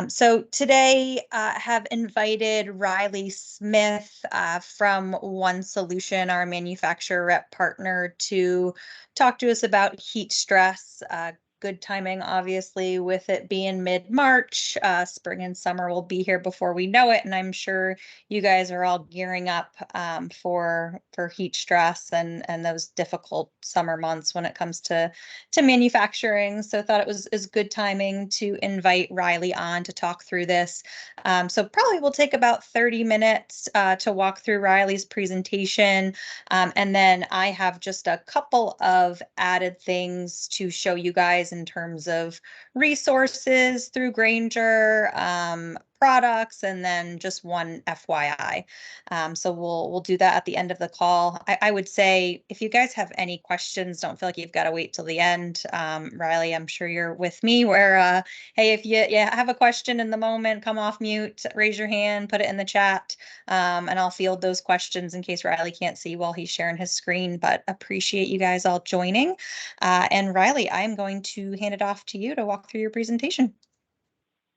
So today I have invited Riley Smith from One Solution, our manufacturer rep partner, to talk to us about heat stress. Good timing, obviously, with it being mid-March. Spring and summer will be here before we know it, and I'm sure you guys are all gearing up for heat stress and those difficult summer months when it comes to manufacturing. So thought it was is good timing to invite Riley on to talk through this. So probably we'll take about 30 minutes to walk through Riley's presentation. And then I have just a couple of added things to show you guys in terms of resources through Grainger, products, and then just one FYI. So we'll do that at the end of the call. I would say if you guys have any questions, don't feel like you've got to wait till the end. Riley, I'm sure you're with me where, hey, if you have a question in the moment, come off mute, raise your hand, put it in the chat, and I'll field those questions in case Riley can't see while he's sharing his screen, but appreciate you guys all joining. And Riley, I'm going to hand it off to you to walk through your presentation.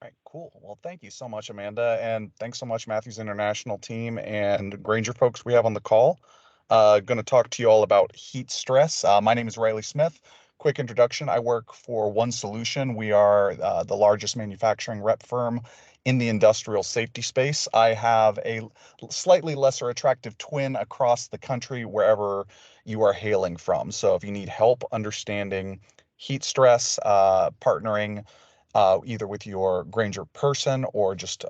All right, cool. Well, thank you so much, Amanda, and thanks so much, Matthews International team and Grainger folks we have on the call. Going to talk to you all about heat stress. My name is Riley Smith. Quick introduction. I work for One Solution. We are the largest manufacturing rep firm in the industrial safety space. I have a slightly lesser attractive twin across the country wherever you are hailing from. So if you need help understanding heat stress, partnering either with your Grainger person or just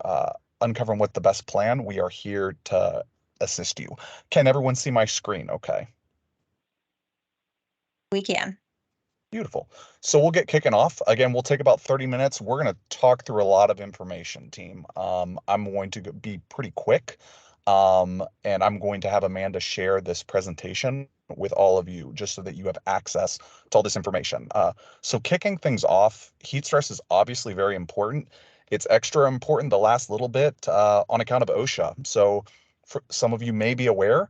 uncovering what the best plan, we are here to assist you. Can everyone see my screen? Okay. We can. Beautiful. So we'll get kicking off. Again, we'll take about 30 minutes. We're going to talk through a lot of information, team. I'm going to be pretty quick, and I'm going to have Amanda share this presentation with all of you just so that you have access to all this information. So kicking things off, heat stress is obviously very important. It's extra important the last little bit on account of OSHA. So for some of you may be aware,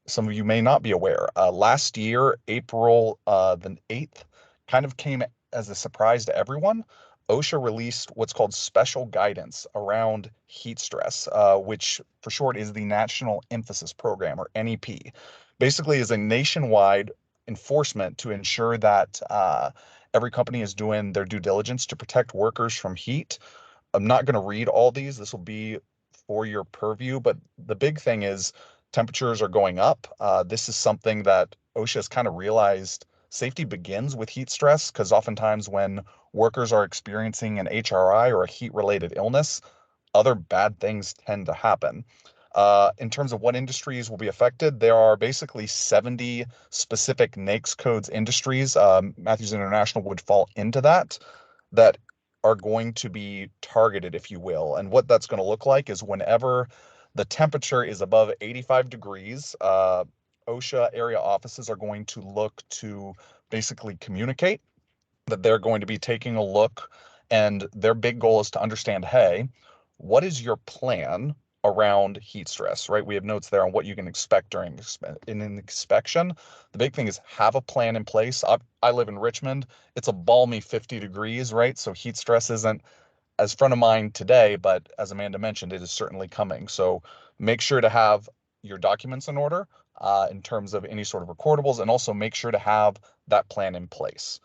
some of you may not be aware. Last year, April the 8th, kind of came as a surprise to everyone. OSHA released what's called special guidance around heat stress, which for short is the National Emphasis Program, or NEP. Basically, is a nationwide enforcement to ensure that every company is doing their due diligence to protect workers from heat. I'm not going to read all these. This will be for your purview, but the big thing is temperatures are going up. This is something that OSHA has kind of realized safety begins with heat stress because oftentimes when workers are experiencing an HRI or a heat-related illness, other bad things tend to happen. In terms of what industries will be affected, there are basically 70 specific NAICS codes industries. Matthews International would fall into that are going to be targeted, if you will. And what that's going to look like is whenever the temperature is above 85 degrees, OSHA area offices are going to look to basically communicate that they're going to be taking a look, and their big goal is to understand, hey, what is your plan around heat stress, right? We have notes there on what you can expect during in an inspection. The big thing is have a plan in place. I live in Richmond. It's a balmy 50 degrees, right? So heat stress isn't as front of mind today, but as Amanda mentioned, it is certainly coming. So make sure to have your documents in order in terms of any sort of recordables, and also make sure to have that plan in place.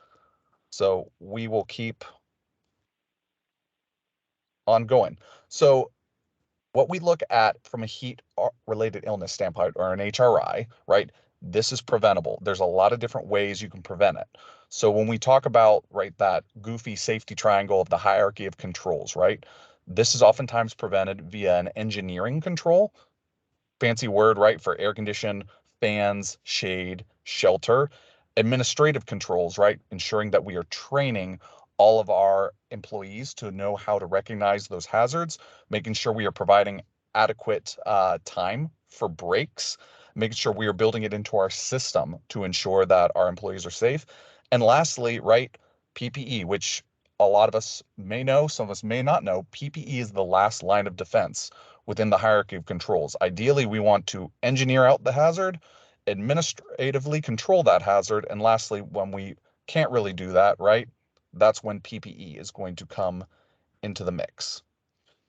So we will keep on going. So what we look at from a heat related illness standpoint, or an HRI, right? This is preventable. There's a lot of different ways you can prevent it. So when we talk about, right, that goofy safety triangle of the hierarchy of controls, right? This is oftentimes prevented via an engineering control, fancy word, right, for air condition, fans, shade, shelter. Administrative controls, right, ensuring that we are training all of our employees to know how to recognize those hazards, making sure we are providing adequate time for breaks, making sure we are building it into our system to ensure that our employees are safe. And lastly, right, PPE, which a lot of us may know, some of us may not know, PPE is the last line of defense within the hierarchy of controls. Ideally, we want to engineer out the hazard, administratively control that hazard, and lastly, when we can't really do that, right, that's when PPE is going to come into the mix.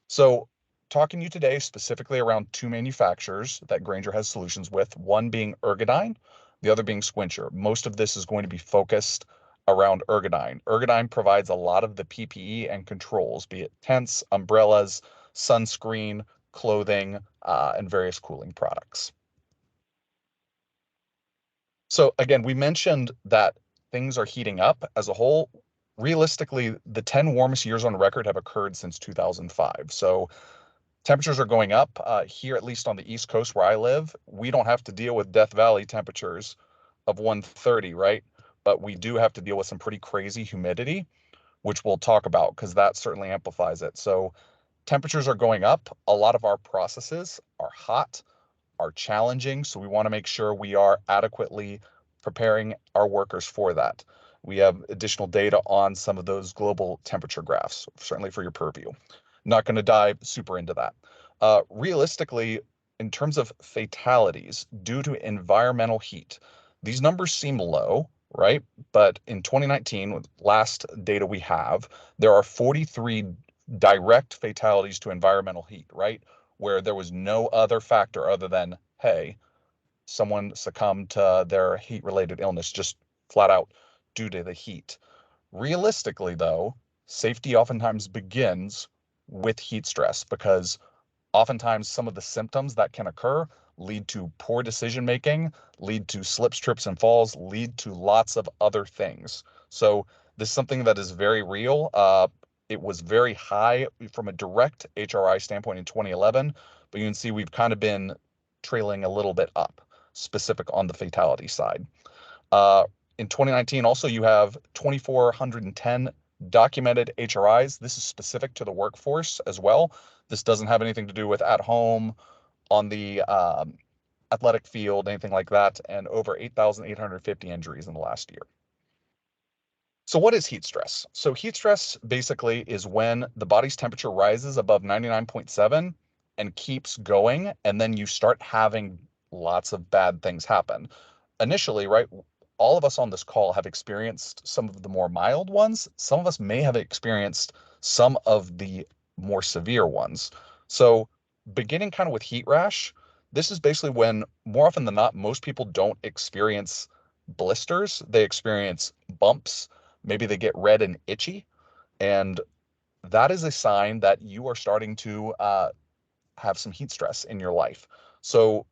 So, talking to you today specifically around two manufacturers that Grainger has solutions with, one being Ergodyne, the other being Squincher. Most of this is going to be focused around Ergodyne. Ergodyne provides a lot of the PPE and controls, be it tents, umbrellas, sunscreen, clothing, and various cooling products. So again, we mentioned that things are heating up as a whole. Realistically, the 10 warmest years on record have occurred since 2005. So temperatures are going up here, at least on the East Coast where I live. We don't have to deal with Death Valley temperatures of 130, right? But we do have to deal with some pretty crazy humidity, which we'll talk about because that certainly amplifies it. So temperatures are going up. A lot of our processes are hot, are challenging. So we want to make sure we are adequately preparing our workers for that. We have additional data on some of those global temperature graphs, certainly for your purview. Not going to dive super into that. Realistically, in terms of fatalities due to environmental heat, these numbers seem low, right? But in 2019, with last data we have, there are 43 direct fatalities to environmental heat, right? Where there was no other factor other than, hey, someone succumbed to their heat related illness just flat out due to the heat. Realistically, though, safety oftentimes begins with heat stress because oftentimes some of the symptoms that can occur lead to poor decision making, lead to slips, trips, and falls, lead to lots of other things. So this is something that is very real. It was very high from a direct HRI standpoint in 2011, but you can see we've kind of been trailing a little bit up, specific on the fatality side. Uh, in 2019, also you have 2,410 documented HRIs. This is specific to the workforce as well. This doesn't have anything to do with at home, on the athletic field, anything like that, and over 8,850 injuries in the last year. So what is heat stress? So heat stress basically is when the body's temperature rises above 99.7 and keeps going, and then you start having lots of bad things happen. Initially, right, all of us on this call have experienced some of the more mild ones. Some of us may have experienced some of the more severe ones. So beginning kind of with heat rash, this is basically when more often than not, most people don't experience blisters. They experience bumps. Maybe they get red and itchy. And that is a sign that you are starting to have some heat stress in your life. So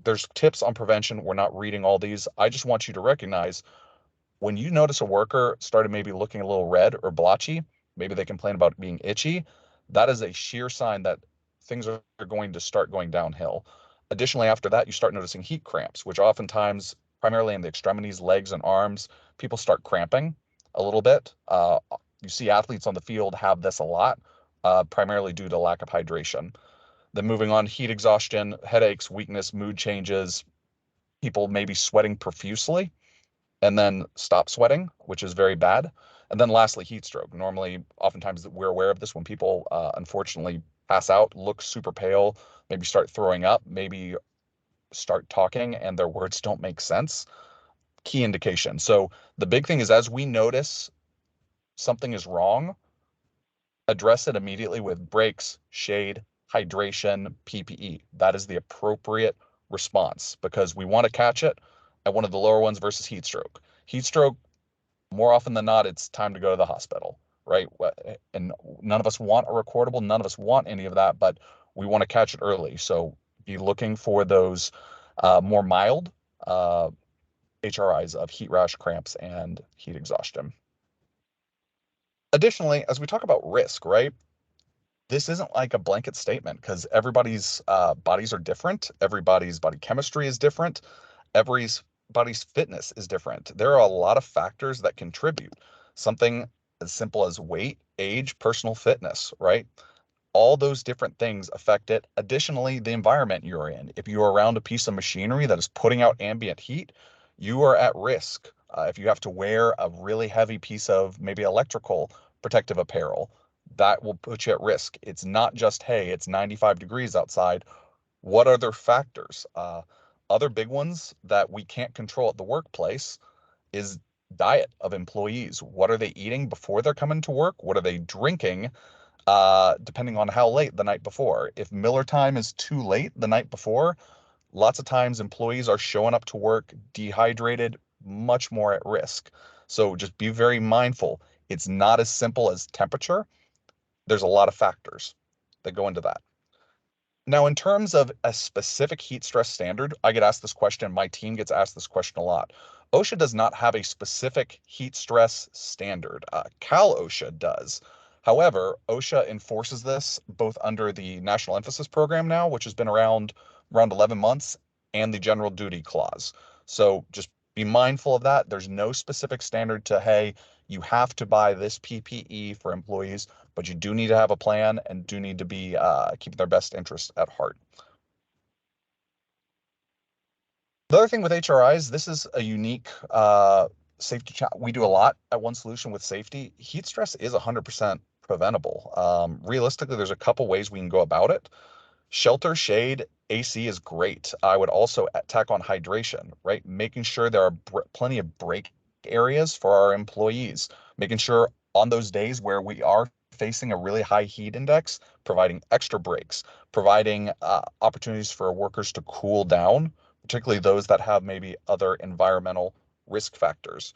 there's tips on prevention. We're not reading all these. I just want you to recognize when you notice a worker started maybe looking a little red or blotchy, maybe they complain about being itchy, that is a sheer sign that things are going to start going downhill. Additionally, after that, you start noticing heat cramps, which oftentimes, primarily in the extremities, legs, and arms, people start cramping a little bit. You see athletes on the field have this a lot, primarily due to lack of hydration. Then moving on, heat exhaustion, headaches, weakness, mood changes, people maybe sweating profusely and then stop sweating, which is very bad. And then lastly, heat stroke. Normally, oftentimes we're aware of this when people unfortunately pass out, look super pale, maybe start throwing up, maybe start talking and their words don't make sense. Key indication. So the big thing is as we notice something is wrong, address it immediately with breaks, shade, hydration, PPE. That is the appropriate response because we want to catch it at one of the lower ones versus heat stroke. Heat stroke, more often than not, it's time to go to the hospital, right? And none of us want a recordable, none of us want any of that, but we want to catch it early. So be looking for those more mild HRIs of heat rash, cramps, and heat exhaustion. Additionally, as we talk about risk, right? This isn't like a blanket statement because everybody's bodies are different. Everybody's body chemistry is different. Everybody's fitness is different. There are a lot of factors that contribute. Something as simple as weight, age, personal fitness, right? All those different things affect it. Additionally, the environment you're in. If you're around a piece of machinery that is putting out ambient heat, you are at risk. If you have to wear a really heavy piece of maybe electrical protective apparel, that will put you at risk. It's not just, hey, it's 95 degrees outside. What other factors? Other big ones that we can't control at the workplace is diet of employees. What are they eating before they're coming to work? What are they drinking? depending on how late the night before. If Miller time is too late the night before, lots of times employees are showing up to work dehydrated, much more at risk. So just be very mindful. It's not as simple as temperature. There's a lot of factors that go into that. Now, in terms of a specific heat stress standard, I get asked this question. My team gets asked this question a lot. OSHA does not have a specific heat stress standard. Cal OSHA does. However, OSHA enforces this both under the National Emphasis Program now, which has been around 11 months, and the General Duty Clause. So just be mindful of that. There's no specific standard to, hey, you have to buy this PPE for employees, but you do need to have a plan and do need to be keeping their best interests at heart. The other thing with HRIs, this is a unique safety challenge. We do a lot at One Solution with safety. Heat stress is 100% preventable. Realistically, there's a couple ways we can go about it. Shelter, shade, AC is great. I would also tack on hydration, right? Making sure there are plenty of break areas for our employees, making sure on those days where we are facing a really high heat index, providing extra breaks, providing opportunities for workers to cool down, particularly those that have maybe other environmental risk factors.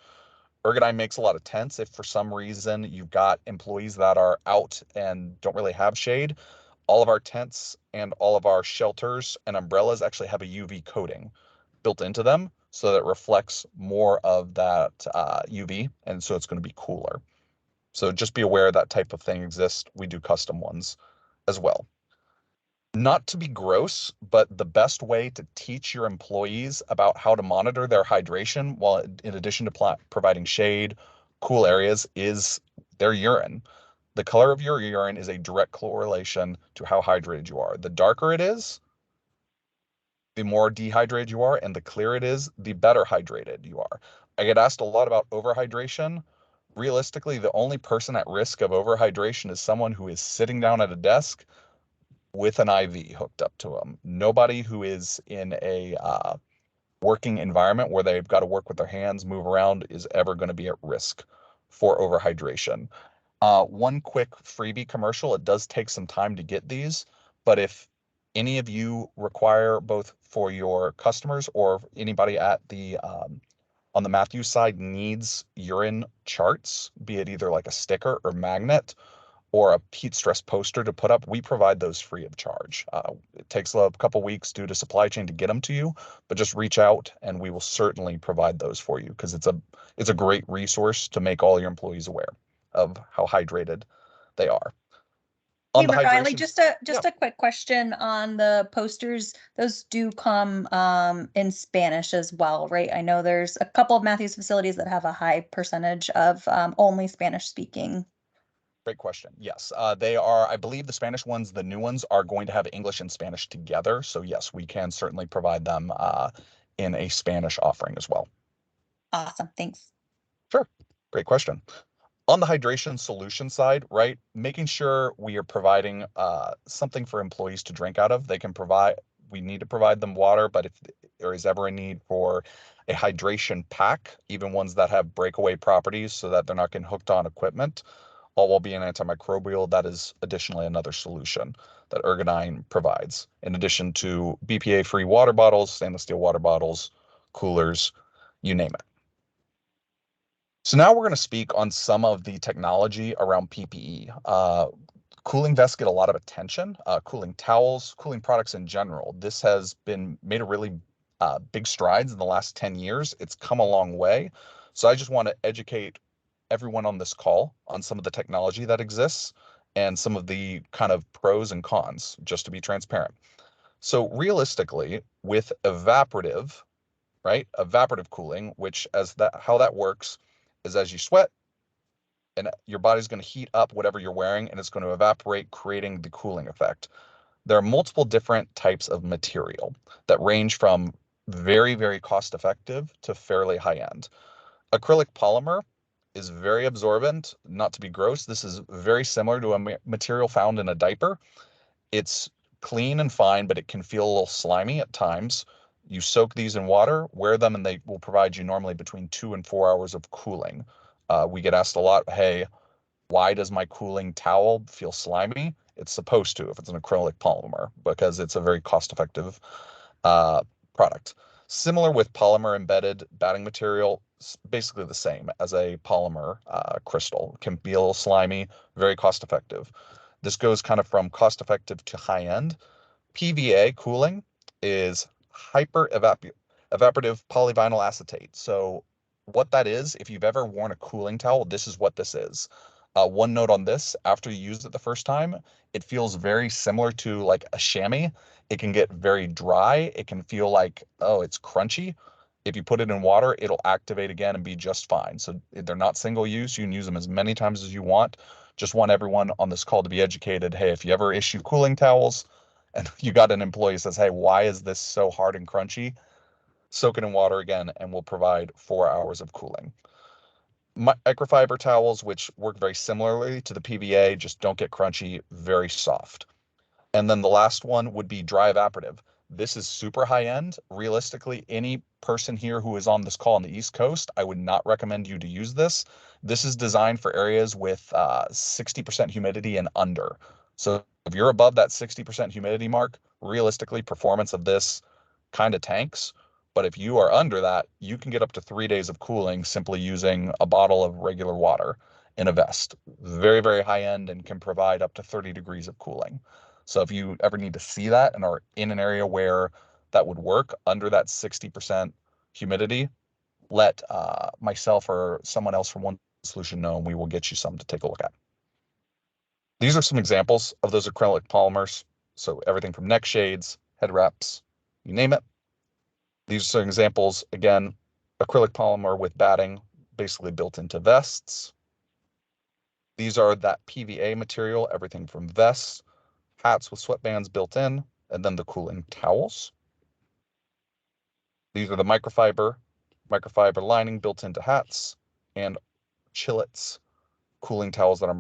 Ergodyne makes a lot of tents. If for some reason you've got employees that are out and don't really have shade, all of our tents and all of our shelters and umbrellas actually have a UV coating built into them so that it reflects more of that UV, and so it's going to be cooler. So just be aware that type of thing exists. We do custom ones as well. Not to be gross, but the best way to teach your employees about how to monitor their hydration while in addition to providing shade, cool areas is their urine. The color of your urine is a direct correlation to how hydrated you are. The darker it is, the more dehydrated you are, and the clearer it is, the better hydrated you are. I get asked a lot about overhydration. Realistically, the only person at risk of overhydration is someone who is sitting down at a desk with an IV hooked up to them. Nobody who is in a working environment where they've got to work with their hands, move around, is ever going to be at risk for overhydration. One quick freebie commercial. It does take some time to get these, but if any of you require both for your customers or anybody at the on the Matthews side needs urine charts, be it either like a sticker or magnet or a heat stress poster to put up, we provide those free of charge. It takes a couple weeks due to supply chain to get them to you, but just reach out and we will certainly provide those for you because it's a great resource to make all your employees aware of how hydrated they are. On Hey, the Riley, hydration, just a yeah, just a quick question on the posters. Those do come in Spanish as well, right? I know there's a couple of Matthews facilities that have a high percentage of only Spanish speaking. great question. Yes, they are. I believe the Spanish ones, the new ones, are going to have English and Spanish together. So yes, we can certainly provide them in a Spanish offering as well. Awesome, thanks. Sure, great question. On the hydration solution side, right, making sure we are providing something for employees to drink out of. They can provide, we need to provide them water, but if there is ever a need for a hydration pack, even ones that have breakaway properties so that they're not getting hooked on equipment, all while being antimicrobial, that is additionally another solution that Ergodyne provides. In addition to BPA-free water bottles, stainless steel water bottles, coolers, you name it. So now we're going to speak on some of the technology around PPE. Cooling vests get a lot of attention, cooling towels, cooling products in general. This has been made a really big strides in the last 10 years. It's come a long way. So I just want to educate everyone on this call on some of the technology that exists and some of the kind of pros and cons, just to be transparent. So realistically, with evaporative, right? Evaporative cooling, which as that how that works is as you sweat and your body's going to heat up whatever you're wearing and it's going to evaporate, creating the cooling effect. There are multiple different types of material that range from very, very cost effective to fairly high end. Acrylic polymer is very absorbent, not to be gross. This is very similar to a material found in a diaper. It's clean and fine, but it can feel a little slimy at times. You soak these in water, wear them, and they will provide you normally between 2 and 4 hours of cooling. We get asked a lot, hey, Why does my cooling towel feel slimy? It's supposed to if it's an acrylic polymer because it's a very cost-effective uh, product. Similar with polymer embedded batting material, basically the same as a polymer crystal. Can be a little slimy, very cost-effective. This goes kind of from cost-effective to high-end. PVA cooling is hyper evaporative polyvinyl acetate. So what that is, if you've ever worn a cooling towel, this is what this is. One note on this, after you use it the first time, it feels very similar to like a chamois. It can get very dry. It can feel like, oh, it's crunchy. If you put it in water, it'll activate again and be just fine. So they're not single use. You can use them as many times as you want. Just want everyone on this call to be educated. Hey, if you ever issue cooling towels, and you got an employee who says, hey, why is this so hard and crunchy? Soak it in water again, and we'll provide 4 hours of cooling. Microfiber towels, which work very similarly to the PVA, just don't get crunchy, very soft. And then the last one would be dry evaporative. This is super high end. Realistically, any person here who is on this call on the East Coast, I would not recommend you to use this. This is designed for areas with 60% humidity and under. So if you're above that 60% humidity mark, realistically, performance of this kind of tanks. But if you are under that, you can get up to 3 days of cooling simply using a bottle of regular water in a vest. Very, very high end and can provide up to 30 degrees of cooling. So if you ever need to see that and are in an area where that would work under that 60% humidity, let myself or someone else from One Solution know, and we will get you some to take a look at. These are some examples of those acrylic polymers. So everything from neck shades, head wraps, you name it. These are some examples. Again, acrylic polymer with batting, basically built into vests. These are that PVA material, everything from vests, hats with sweatbands built in, and then the cooling towels. These are the microfiber lining built into hats, and chillets, cooling towels that are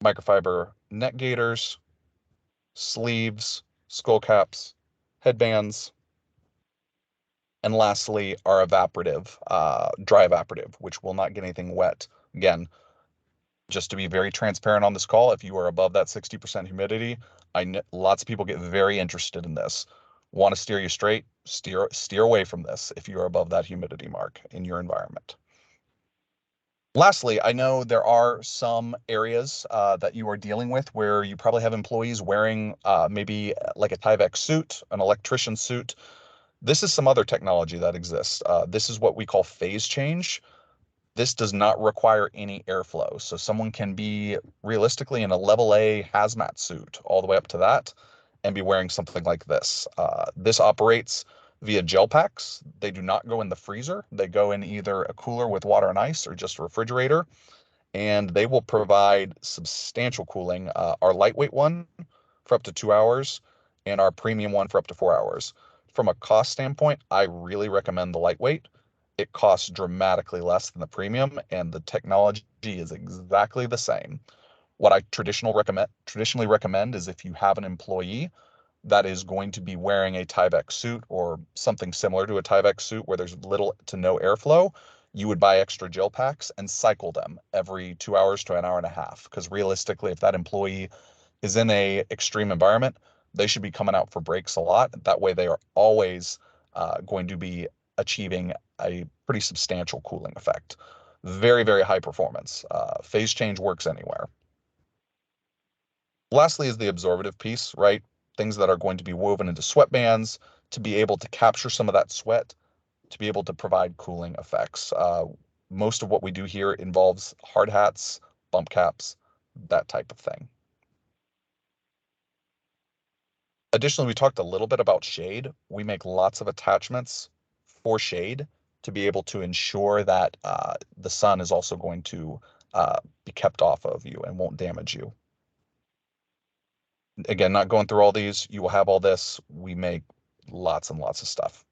microfiber neck gaiters, sleeves, skull caps, headbands, and lastly, our evaporative, dry evaporative, which will not get anything wet. Again, just to be very transparent on this call, if you are above that 60% humidity, lots of people get very interested in this. Want to steer you straight, steer away from this if you are above that humidity mark in your environment. Lastly, I know there are some areas that you are dealing with where you probably have employees wearing maybe like a Tyvek suit, an electrician suit. This is some other technology that exists. This is what we call phase change. This does not require any airflow. So someone can be realistically in a level A hazmat suit all the way up to that and be wearing something like this. This operates via gel packs. They do not go in the freezer. They go in either a cooler with water and ice or just a refrigerator, and they will provide substantial cooling. Our lightweight one for up to 2 hours and our premium one for up to 4 hours. From a cost standpoint, I really recommend the lightweight. It costs dramatically less than the premium, and the technology is exactly the same. What I traditionally recommend is if you have an employee that is going to be wearing a Tyvek suit or something similar to a Tyvek suit where there's little to no airflow, you would buy extra gel packs and cycle them every 2 hours to an hour and a half. Because realistically, if that employee is in a extreme environment, they should be coming out for breaks a lot. That way they are always going to be achieving a pretty substantial cooling effect. Very, very high performance. Phase change works anywhere. Lastly is the absorptive piece, right? Things that are going to be woven into sweatbands to be able to capture some of that sweat, to be able to provide cooling effects. Most of what we do here involves hard hats, bump caps, that type of thing. Additionally, we talked a little bit about shade. We make lots of attachments for shade to be able to ensure that the sun is also going to be kept off of you and won't damage you. Again, not going through all these, you will have all this. We make lots and lots of stuff.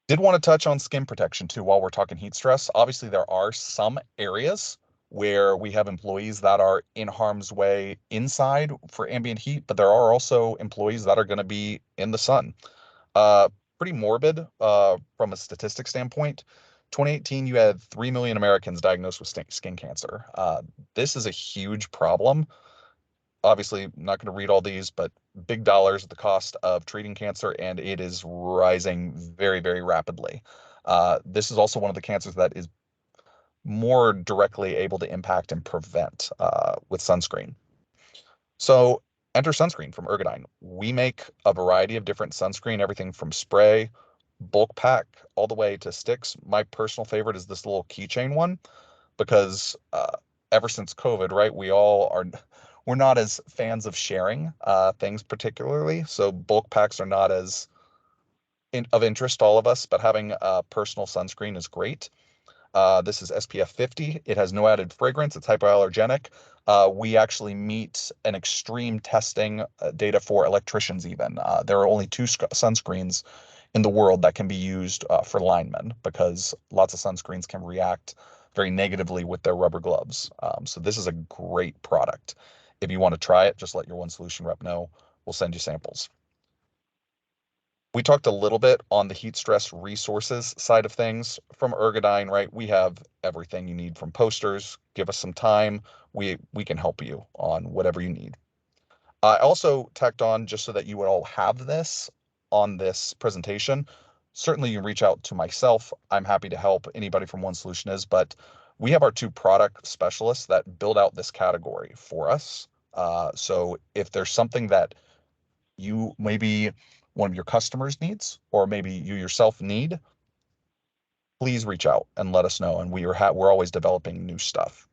Did want to touch on skin protection too while we're talking heat stress. Obviously, there are some areas where we have employees that are in harm's way inside for ambient heat, but there are also employees that are going to be in the sun. Pretty morbid from a statistic standpoint. 2018, you had 3 million Americans diagnosed with skin cancer. This is a huge problem. Obviously, I'm not going to read all these, but big dollars at the cost of treating cancer, and it is rising very, very rapidly. This is also one of the cancers that is more directly able to impact and prevent with sunscreen. So enter sunscreen from Ergodyne. We make a variety of different sunscreen, everything from spray, bulk pack, all the way to sticks. My personal favorite is this little keychain one because ever since COVID, right, we're not as fans of sharing things particularly. So bulk packs are not as of interest to all of us, but having a personal sunscreen is great. This is SPF 50. It has no added fragrance. It's hypoallergenic. We actually meet an extreme testing data for electricians even. There are only two sunscreens in the world that can be used for linemen because lots of sunscreens can react very negatively with their rubber gloves. So this is a great product. If you want to try it, just let your One Solution rep know. We'll send you samples. We talked a little bit on the heat stress resources side of things from Ergodyne, right? We have everything you need from posters. Give us some time. We can help you on whatever you need. I also tacked on just so that you would all have this on this presentation. Certainly you can reach out to myself. I'm happy to help anybody from One Solution is, but we have our two product specialists that build out this category for us. So if there's something that you maybe one of your customers needs, or maybe you yourself need, please reach out and let us know. And we're always developing new stuff.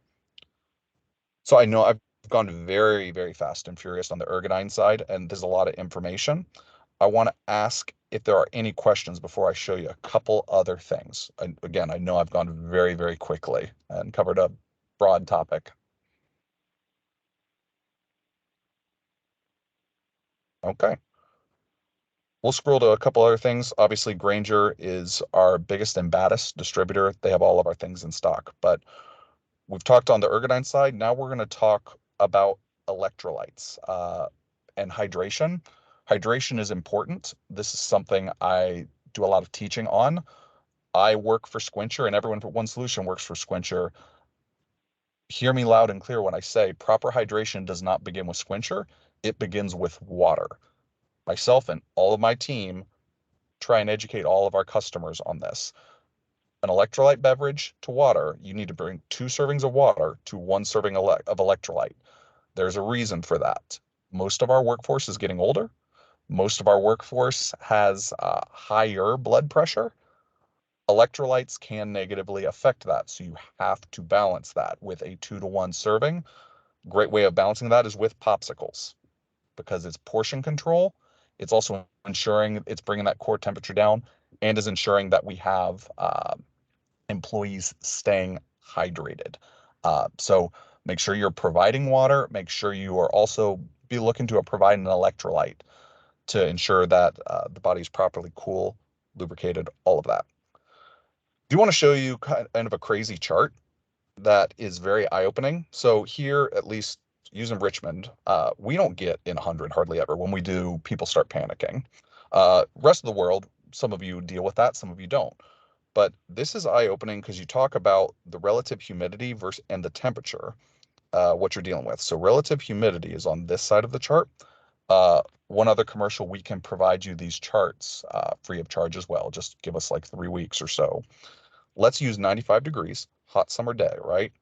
So I know I've gone very, very fast and furious on the Ergodyne side, and there's a lot of information. I want to ask if there are any questions before I show you a couple other things. And again, I know I've gone very, very quickly and covered a broad topic. Okay. We'll scroll to a couple other things. Obviously, Grainger is our biggest and baddest distributor. They have all of our things in stock. But we've talked on the Ergodyne side. Now we're going to talk about electrolytes and hydration. Hydration is important. This is something I do a lot of teaching on. I work for Squincher, and everyone at One Solution works for Squincher. Hear me loud and clear when I say proper hydration does not begin with Squincher. It begins with water. Myself and all of my team try and educate all of our customers on this. An electrolyte beverage to water, you need to bring 2 servings of water to 1 serving of electrolyte. There's a reason for that. Most of our workforce is getting older. Most of our workforce has higher blood pressure. Electrolytes can negatively affect that. So you have to balance that with a 2-to-1 serving. Great way of balancing that is with popsicles because it's portion control. It's also ensuring it's bringing that core temperature down and is ensuring that we have employees staying hydrated. So make sure you're providing water. Make sure you are also be looking to provide an electrolyte to ensure that the body is properly cool, lubricated, all of that. Do want to show you kind of a crazy chart that is very eye-opening. So here, at least using Richmond, we don't get in 100 hardly ever. When we do, people start panicking. Rest of the world, some of you deal with that, some of you don't. But this is eye-opening because you talk about the relative humidity versus and the temperature, what you're dealing with. So relative humidity is on this side of the chart. One other commercial, we can provide you these charts free of charge as well. Just give us like 3 weeks or so. Let's use 95 degrees, hot summer day, right?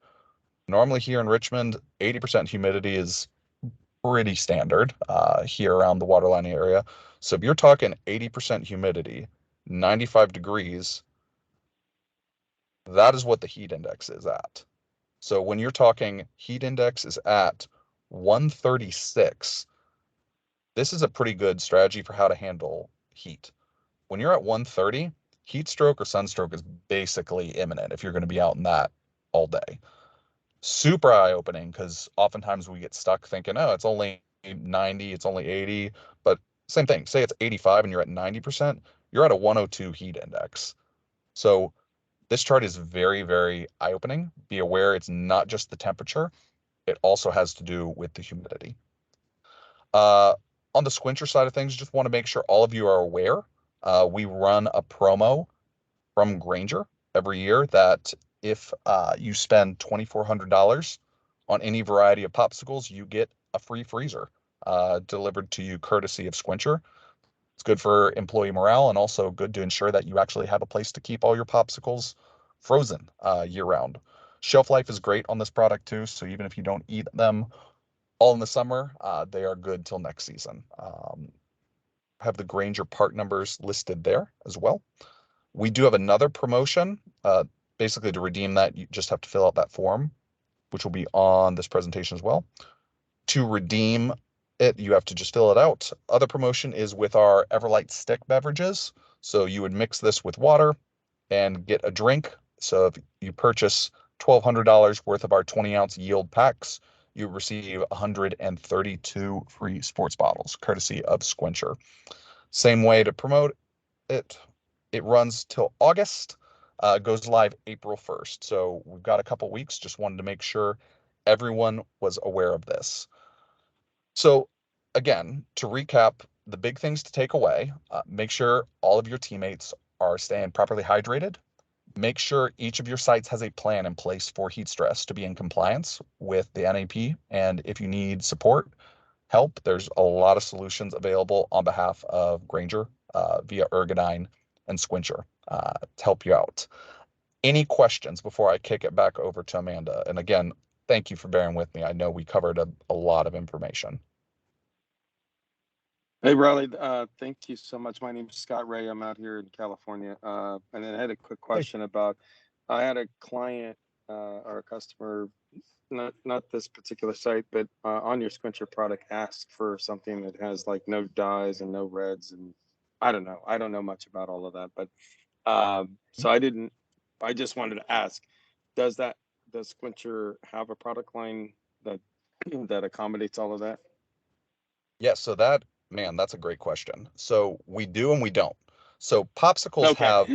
Normally here in Richmond, 80% humidity is pretty standard here around the waterline area. So if you're talking 80% humidity, 95 degrees, that is what the heat index is at. So when you're talking heat index is at 136, this is a pretty good strategy for how to handle heat. When you're at 130, heat stroke or sunstroke is basically imminent if you're going to be out in that all day. Super eye-opening because oftentimes we get stuck thinking, oh, it's only 90, it's only 80, but same thing. Say it's 85 and you're at 90%, you're at a 102 heat index. So this chart is very, very eye-opening. Be aware it's not just the temperature. It also has to do with the humidity. On the Squincher side of things, just want to make sure all of you are aware. We run a promo from Grainger. every year that if you spend $2,400 on any variety of popsicles, you get a free freezer delivered to you courtesy of Squincher. It's good for employee morale and also good to ensure that you actually have a place to keep all your popsicles frozen year round. Shelf life is great on this product too, so even if you don't eat them all in the summer, they are good till next season. Have the Grainger part numbers listed there as well. We do have another promotion. Basically, to redeem that, you just have to fill out that form, which will be on this presentation as well. To redeem it, you have to just fill it out. Other promotion is with our Everlight stick beverages. So you would mix this with water and get a drink. So if you purchase $1,200 worth of our 20-ounce yield packs, you receive 132 free sports bottles, courtesy of Squincher. Same way to promote it. It runs till August, goes live April 1st. So we've got a couple weeks. Just wanted to make sure everyone was aware of this. So again, to recap, the big things to take away, make sure all of your teammates are staying properly hydrated. Make sure each of your sites has a plan in place for heat stress to be in compliance with the NAP. And if you need support, help, there's a lot of solutions available on behalf of Grainger via Ergodyne and Squincher to help you out. Any questions before I kick it back over to Amanda? And again, thank you for bearing with me. I know we covered a lot of information. Hey, Riley, thank you so much. My name is Scott Ray. I'm out here in California. And then I had a quick Hey. question about, I had a client or a customer, not this particular site, but on your Squincher product asked for something that has like no dyes and no reds. And I don't know much about all of that, but so I just wanted to ask, does Squincher have a product line that that accommodates all of that? Yeah, so that's a great question. So we do and we don't. So popsicles Okay. have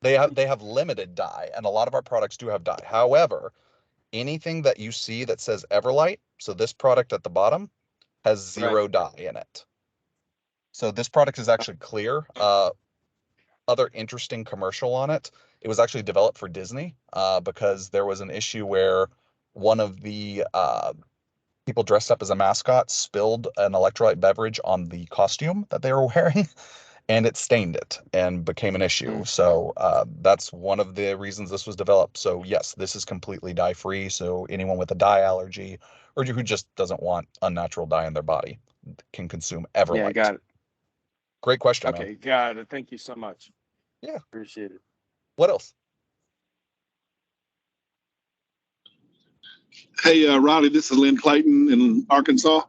they have limited dye, and a lot of our products do have dye. However, anything that you see that says Everlight, so this product at the bottom has Right. 0 dye in it. So this product is actually clear. Other interesting commercial on it. It was actually developed for Disney because there was an issue where one of the people dressed up as a mascot spilled an electrolyte beverage on the costume that they were wearing, and it stained it and became an issue. Mm. So that's one of the reasons this was developed. So yes, this is completely dye free. So anyone with a dye allergy or who just doesn't want unnatural dye in their body can consume Yeah, Everlight. got it. Great question, man. Okay, got it. Thank you so much. Yeah. Appreciate it. What else? Hey, Riley, this is Lynn Clayton in Arkansas.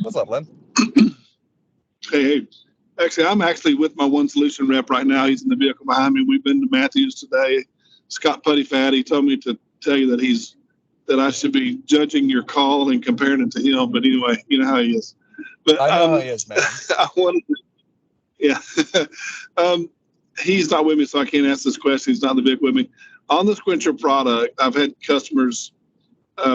What's up, Lynn? Hey, actually, I'm actually with my One Solution rep right now. He's in the vehicle behind me. We've been to Matthews today. Scott Puttyfat, he told me to tell you that I should be judging your call and comparing it to him. But anyway, you know how he is. But I know how he is, man. I wanted, yeah. He's not with me, so I can't ask this question. He's not in the vehicle with me. On the Squincher product, I've had customers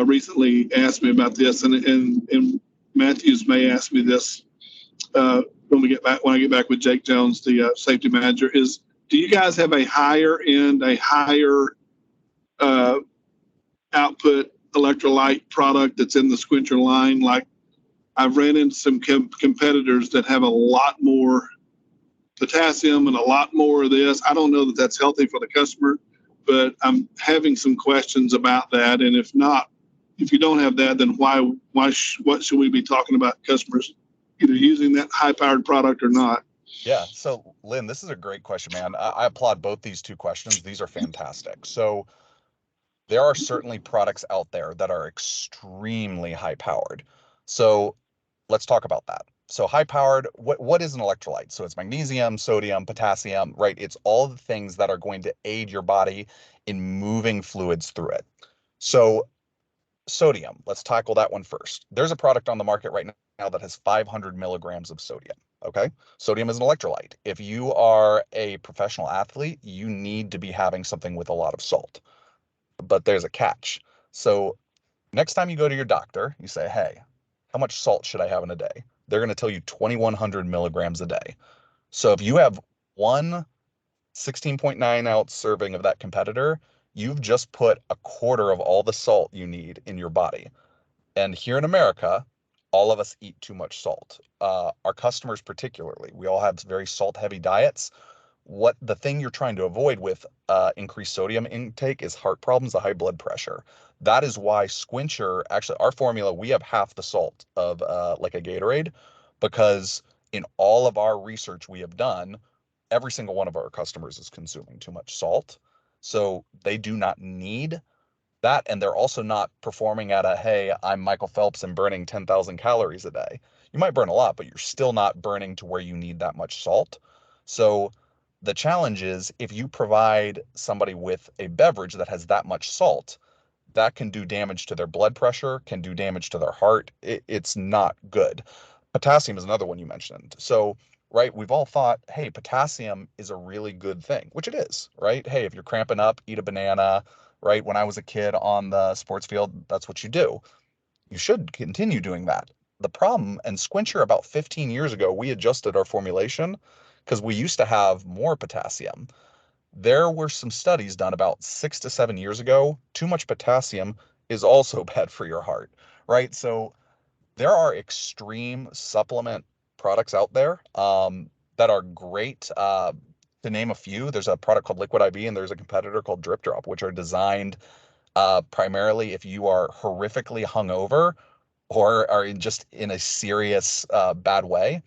recently asked me about this, and Matthews may ask me this when I get back with Jake Jones, the safety manager. Is do you guys have a higher uh, output electrolyte product that's in the Squincher line? Like I've ran into some competitors that have a lot more potassium and a lot more of this. I don't know that that's healthy for the customer, but I'm having some questions about that. And if you don't have that, then what should we be talking about customers either using that high powered product or not? Yeah. So, Lynn, this is a great question, man. I applaud both these two questions. These are fantastic. So, there are certainly products out there that are extremely high powered. So, let's talk about that. So, high powered, what is an electrolyte? So, it's magnesium, sodium, potassium, right? It's all the things that are going to aid your body in moving fluids through it. So, sodium, let's tackle that one first. There's a product on the market right now that has 500 milligrams of sodium. Okay. Sodium is an electrolyte. If you are a professional athlete, you need to be having something with a lot of salt. But there's a catch. So next time you go to your doctor, you say, hey, how much salt should I have in a day? They're going to tell you 2,100 milligrams a day. So if you have one 16.9 ounce serving of that competitor, you've just put a quarter of all the salt you need in your body. And here in America, all of us eat too much salt. Our customers, particularly, we all have very salt heavy diets. What the thing you're trying to avoid with increased sodium intake is heart problems, the high blood pressure. That is why Squincher, actually, our formula, we have half the salt of like a Gatorade, because in all of our research we have done, every single one of our customers is consuming too much salt. So they do not need that. And they're also not performing at a, hey, I'm Michael Phelps and burning 10,000 calories a day. You might burn a lot, but you're still not burning to where you need that much salt. So the challenge is if you provide somebody with a beverage that has that much salt, that can do damage to their blood pressure, can do damage to their heart. It's not good. Potassium is another one you mentioned. So, right, we've all thought, hey, potassium is a really good thing, which it is, right? Hey, if you're cramping up, eat a banana, right? When I was a kid on the sports field, that's what you do. You should continue doing that. The problem, and Squincher about 15 years ago, we adjusted our formulation because we used to have more potassium. There were some studies done about 6 to 7 years ago. Too much potassium is also bad for your heart, right? So there are extreme supplement products out there that are great. To name a few, there's a product called Liquid IV, and there's a competitor called Drip Drop, which are designed primarily if you are horrifically hungover or are just in a serious bad way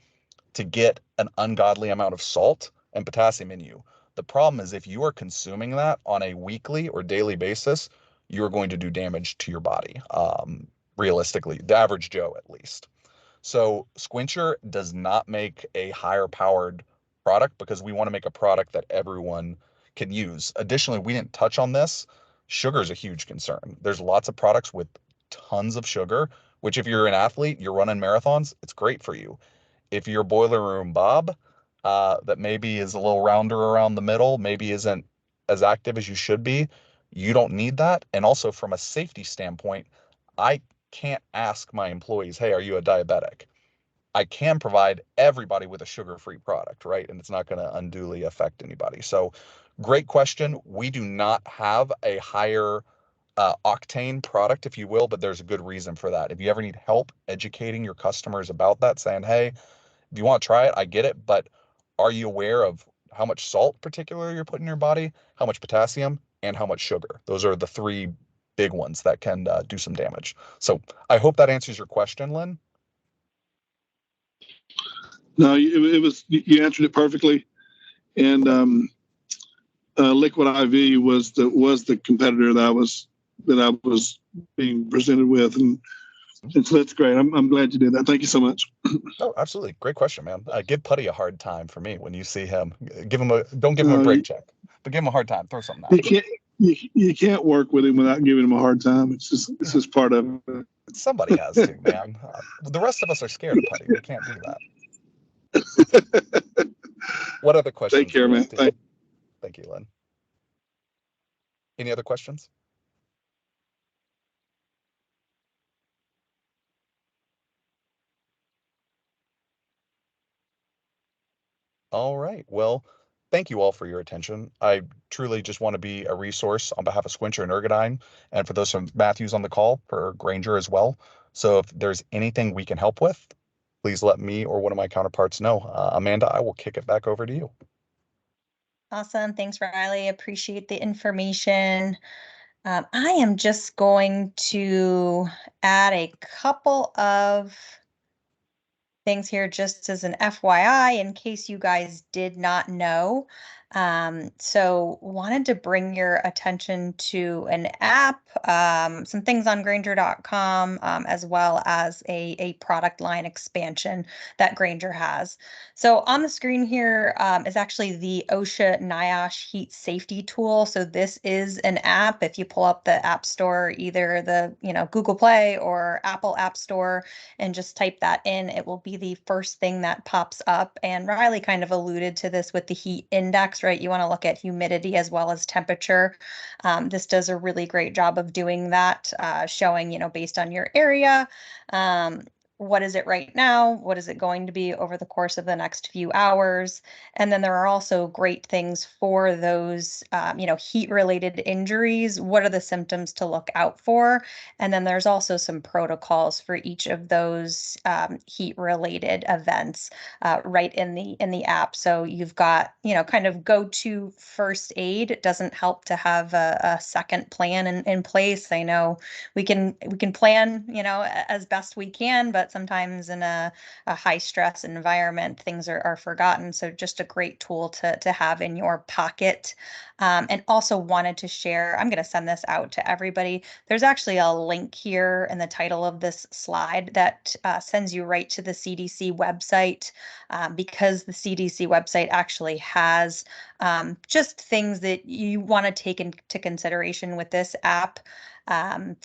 to get an ungodly amount of salt and potassium in you. The problem is if you are consuming that on a weekly or daily basis, you're going to do damage to your body, realistically, the average Joe at least. So Squincher does not make a higher powered product because we want to make a product that everyone can use. Additionally, we didn't touch on this. Sugar is a huge concern. There's lots of products with tons of sugar, which if you're an athlete, you're running marathons, it's great for you. If you're boiler room Bob, that maybe is a little rounder around the middle, maybe isn't as active as you should be, you don't need that. And also from a safety standpoint, I can't ask my employees, hey, are you a diabetic? I can provide everybody with a sugar-free product, right? And it's not going to unduly affect anybody. So great question. We do not have a higher octane product, if you will, but there's a good reason for that. If you ever need help educating your customers about that, saying, hey, if you want to try it, I get it, but are you aware of how much salt particularly you're putting in your body, how much potassium, and how much sugar? Those are the three big ones that can do some damage. So I hope that answers your question, Lynn. No, it was, you answered it perfectly. And Liquid IV was the competitor that I was being presented with, and so that's great. I'm glad you did that. Thank you so much. Oh, absolutely. Great question, man. Give Putty a hard time for me when you see him. Don't give him a break check, but give him a hard time. Throw something You at him. can't you can't work with him without giving him a hard time. It's just part of it. Somebody has to, man. The rest of us are scared of Putty. We can't do that. What other Take questions do care, we man. have, team? Thank you, Lynn. Any other questions? All right. Well, thank you all for your attention. I truly just want to be a resource on behalf of Squincher and Ergodyne, and for those from Matthews on the call, for Grainger as well. So if there's anything we can help with, please let me or one of my counterparts know. Amanda, I will kick it back over to you. Awesome. Thanks, Riley. Appreciate the information. I am just going to add a couple of things here just as an FYI in case you guys did not know. So wanted to bring your attention to an app, some things on Grainger.com, as well as a product line expansion that Grainger has. So on the screen here is actually the OSHA NIOSH heat safety tool. So this is an app. If you pull up the App Store, either the Google Play or Apple App Store, and just type that in, it will be the first thing that pops up. And Riley kind of alluded to this with the heat index, right? You want to look at humidity as well as temperature. This does a really great job of doing that, showing, based on your area, what is it right now? What is it going to be over the course of the next few hours? And then there are also great things for those, heat-related injuries. What are the symptoms to look out for? And then there's also some protocols for each of those heat-related events right in the app. So you've got, kind of go-to first aid. It doesn't help to have a second plan in place. I know we can plan, as best we can, but sometimes in a high stress environment, things are forgotten. So just a great tool to have in your pocket. And also wanted to share, I'm going to send this out to everybody. There's actually a link here in the title of this slide that sends you right to the CDC website, because the CDC website actually has just things that you want to take into consideration with this app.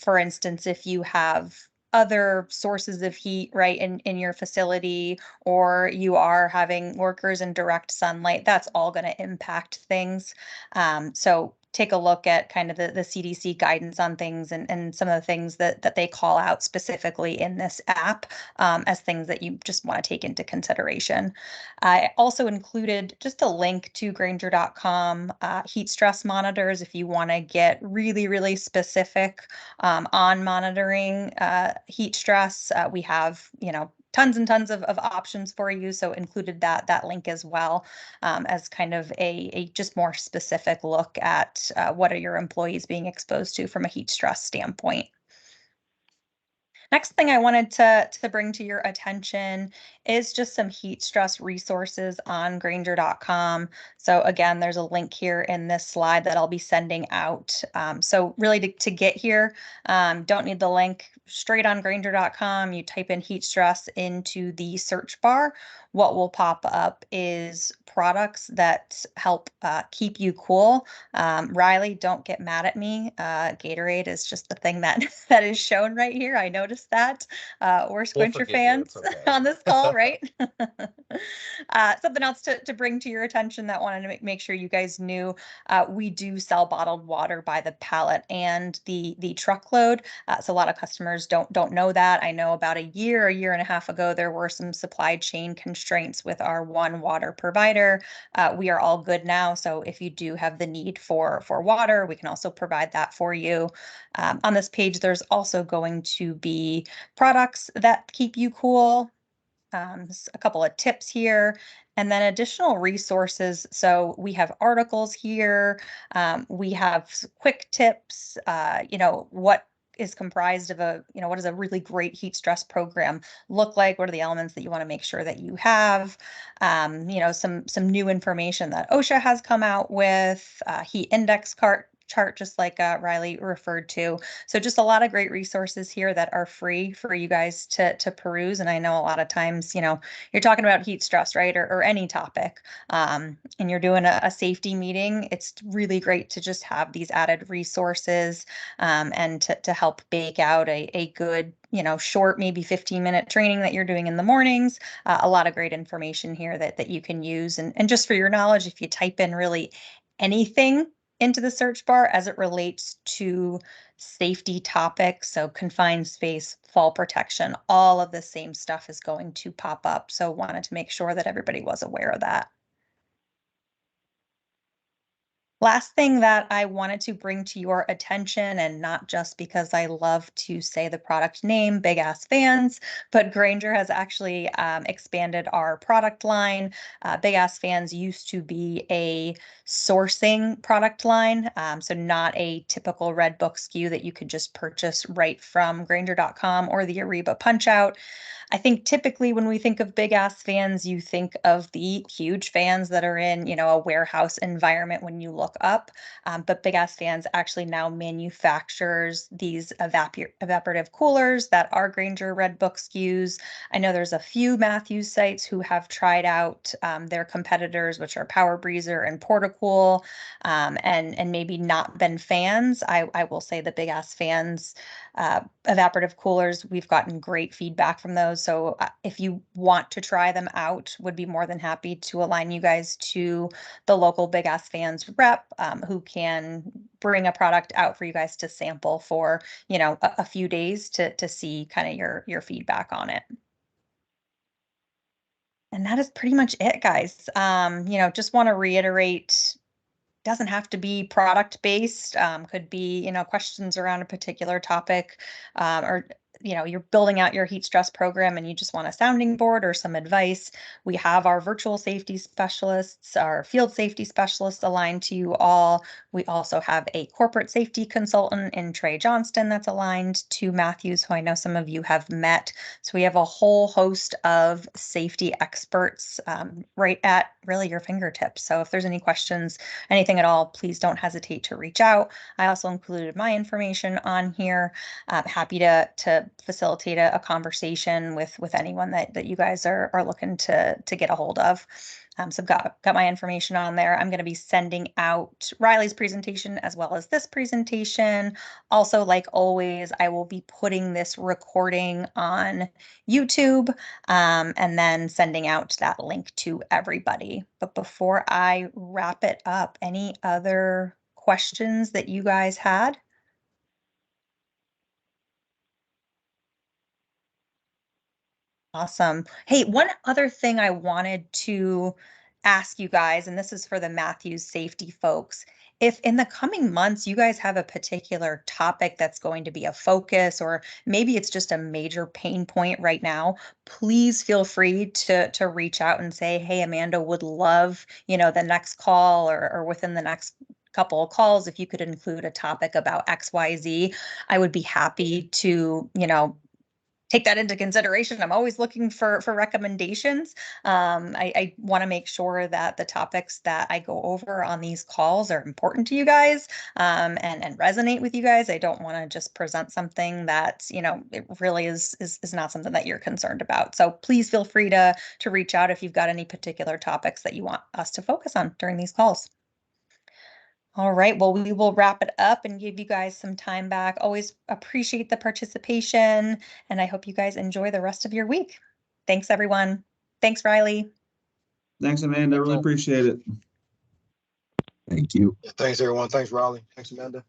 For instance, if you have other sources of heat right in your facility, or you are having workers in direct sunlight, that's all going to impact things. So take a look at kind of the CDC guidance on things, and some of the things that they call out specifically in this app, as things that you just want to take into consideration. I also included just a link to Grainger.com heat stress monitors if you want to get really, really specific on monitoring heat stress. We have, tons and tons of options for you. So included that link as well, as kind of a just more specific look at what are your employees being exposed to from a heat stress standpoint. Next thing I wanted to bring to your attention is just some heat stress resources on Grainger.com. So again, there's a link here in this slide that I'll be sending out. So really to get here, don't need the link. Straight on Grainger.com, you type in heat stress into the search bar. What will pop up is products that help keep you cool. Riley, don't get mad at me. Gatorade is just the thing that that is shown right here. I noticed that. We're We'll Squincher forgive you. fans It's okay. on this call, right? Something else to bring to your attention that wanted to make sure you guys knew, we do sell bottled water by the pallet and the truckload. So a lot of customers don't know that. I know about a year and a half ago, there were some supply chain constraints with our one water provider. We are all good now. So if you do have the need for water, we can also provide that for you. On this page, there's also going to be products that keep you cool. A couple of tips here, and then additional resources. So we have articles here. We have quick tips, what is comprised of what does a really great heat stress program look like? What are the elements that you want to make sure that you have? Some new information that OSHA has come out with, heat index chart, just like Riley referred to. So just a lot of great resources here that are free for you guys to peruse. And I know a lot of times, you're talking about heat stress, right? Or any topic, and you're doing a safety meeting. It's really great to just have these added resources, and to help bake out a good, short, maybe 15-minute training that you're doing in the mornings. A lot of great information here that you can use. And just for your knowledge, if you type in really anything into the search bar as it relates to safety topics, so confined space, fall protection, all of the same stuff is going to pop up. So wanted to make sure that everybody was aware of that. Last thing that I wanted to bring to your attention, and not just because I love to say the product name, Big Ass Fans, but Grainger has actually expanded our product line. Big Ass Fans used to be a sourcing product line, so not a typical Red Book SKU that you could just purchase right from Grainger.com or the Ariba Punchout. I think typically when we think of Big Ass Fans, you think of the huge fans that are in, a warehouse environment when you look up. But Big Ass Fans actually now manufactures these evaporative coolers that are Grainger Red Book SKUs. I know there's a few Matthews sites who have tried out their competitors, which are Power Breezer and Portacool, and maybe not been fans. I will say the Big Ass Fans evaporative coolers, we've gotten great feedback from those. So if you want to try them out, would be more than happy to align you guys to the local Big Ass Fans rep, who can bring a product out for you guys to sample for, you know, a few days to see kind of your feedback on it. And that is pretty much it, guys. You know, just want to reiterate, doesn't have to be product based, could be, you know, questions around a particular topic, or, you know, you're building out your heat stress program and you just want a sounding board or some advice. We have our virtual safety specialists, our field safety specialists aligned to you all. We also have a corporate safety consultant in Trey Johnston that's aligned to Matthews, who I know some of you have met. So we have a whole host of safety experts, right at really your fingertips. So if there's any questions, anything at all, please don't hesitate to reach out. I also included my information on here. Happy to facilitate a conversation with anyone that you guys are looking to get a hold of. So got my information on there. I'm going to be sending out Riley's presentation as well as this presentation. Also, like always, I will be putting this recording on YouTube, and then sending out that link to everybody. But before I wrap it up, any other questions that you guys had? Awesome. Hey, one other thing I wanted to ask you guys, and this is for the Matthews safety folks. If in the coming months you guys have a particular topic that's going to be a focus, or maybe it's just a major pain point right now, please feel free to reach out and say, hey, Amanda would love, you know, the next call or within the next couple of calls, if you could include a topic about XYZ, I would be happy to, you know, take that into consideration. I'm always looking for recommendations. I want to make sure that the topics that I go over on these calls are important to you guys, and resonate with you guys. I don't want to just present something that, you know, it really is not something that you're concerned about. So please feel free to reach out if you've got any particular topics that you want us to focus on during these calls. All right, well, we will wrap it up and give you guys some time back. Always appreciate the participation, and I hope you guys enjoy the rest of your week. Thanks, everyone. Thanks, Riley. Thanks, Amanda. I really appreciate it. Thank you. Thanks, everyone. Thanks, Raleigh. Thanks, Amanda.